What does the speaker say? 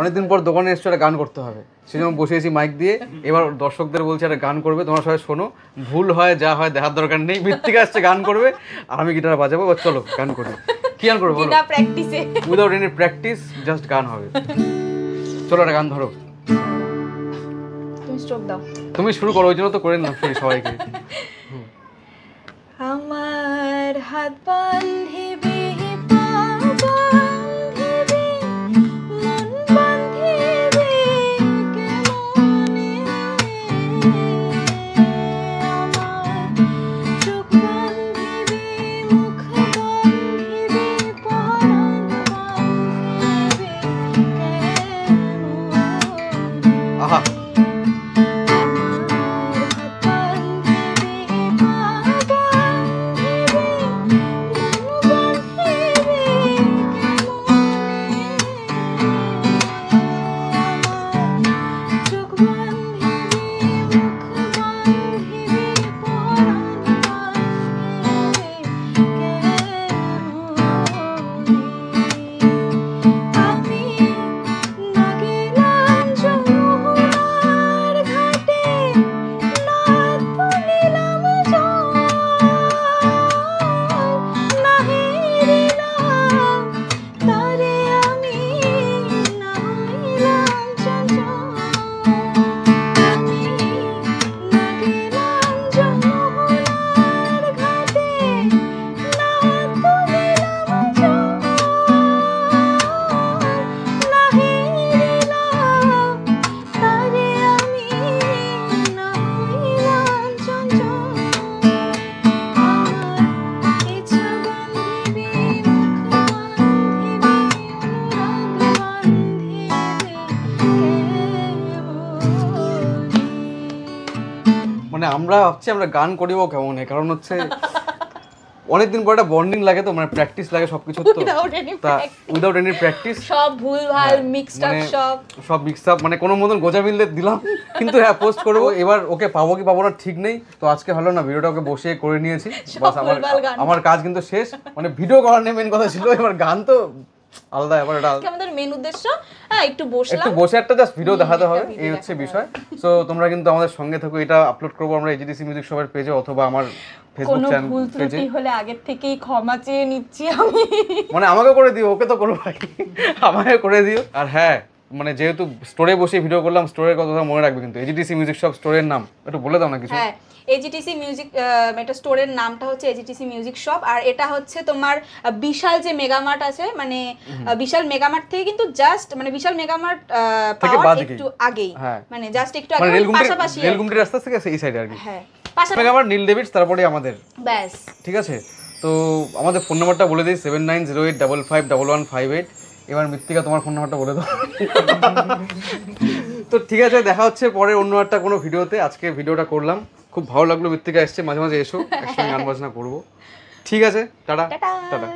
অনেকদিন পর দোকানে এসছো, একটা গান করতে হবে, সেই জন্য বসেছি মাইক দিয়ে। এবার দর্শকদের বলছি একটা গান করবে, তোমরা সবাই শোনো, ভুল হয় যা হয় দেখার দরকার নেই। মৃত্তিকা আসছে গান করবে আর আমি গিটার বাজাবো। এবার চলো গান করি। কি গান করবো বলো? উইদাউট এনি প্র্যাকটিস, জাস্ট গান হবে। চলো একটা গান ধরো। তুমি শুরু করো, ওই জন্য তো করে নিলাম সবাইকে। আমার হাত বাঁধিবে মানে আমরা ভাবছি আমরা গান করিব কেমন, কারণ হচ্ছে অনেকদিন পর একটা বন্ডিং লাগে, তো মানে প্র্যাকটিস লাগে সবকিছু, তো উইদাউট এনি প্র্যাকটিস সব ভুলভাল মিক্সড আপ, সব মিক্স আপ, মানে কোনো মতন গোজা মিললে দিলাম। কিন্তু হ্যাঁ পোস্ট করবো, এবার ওকে পাবো কি পাবো না ঠিক নেই। তো আজকে হলো না, ভিডিওটা ওকে বসে করে নিয়েছি, বাস আমার কাজ কিন্তু শেষ। মানে ভিডিও করার মেন কথা ছিল, এবার গান তো আলাদা। এবার এটা আমাদের মেন উদ্দেশ্য একটু বসে একটা জাস্ট ভিডিও দেখাতে হবে, এই হচ্ছে বিষয়। সো তোমরা কিন্তু আমাদের সঙ্গে থাকো, এটা আপলোড করবো আমরা এজিটিসি মিউজিক শপের পেজে অথবা আমার ফেসবুক চ্যানেল পেজে। ভুল ত্রুটি হলে আগে থেকেই ক্ষমা চেয়ে নিচ্ছি আমি। মানে আমাকে করে দিও, ওকে তো করবো আমাকে করে দিও। আর হ্যাঁ, মানে যেহেতু স্টোরে বসে ভিডিও করলাম, স্টোরের কথা মনে রাখবে কিন্তু, এজিটিসি মিউজিক শপ স্টোরের নাম একটু বলে দাও না কিছু। হ্যাঁ, এজিটিসি মিউজিক, এটা স্টোরের নামটা হচ্ছে এজিটিসি মিউজিক শপ। আর এটা হচ্ছে তোমার বিশাল যে মেগামার্ট আছে, মানে বিশাল মেগামার্ট থেকে কিন্তু জাস্ট, মানে বিশাল মেগামার্ট পাওয়ার একটু আগেই, মানে জাস্ট একটু আগে, পাশাপাশি রেলগুমটি রাস্তা থেকে এই সাইডে আর কি। হ্যাঁ, মেগামার্ট নীলদেবীর, তারপরে আমাদের ব্যাস, ঠিক আছে। তো আমাদের ফোন নাম্বারটা বলে দিই 7908551158। এবার মৃত্তিকা তোমার ফোন নাম্বারটা বলে দাও। তো ঠিক আছে, দেখা হচ্ছে পরে অন্য একটা কোনো ভিডিওতে। আজকে ভিডিওটা করলাম, খুব ভালো লাগলো। মৃত্তিকা এসছে, মাঝে মাঝে এসো, একসঙ্গে গান বাজনা করবো। ঠিক আছে, টাটা টাটা।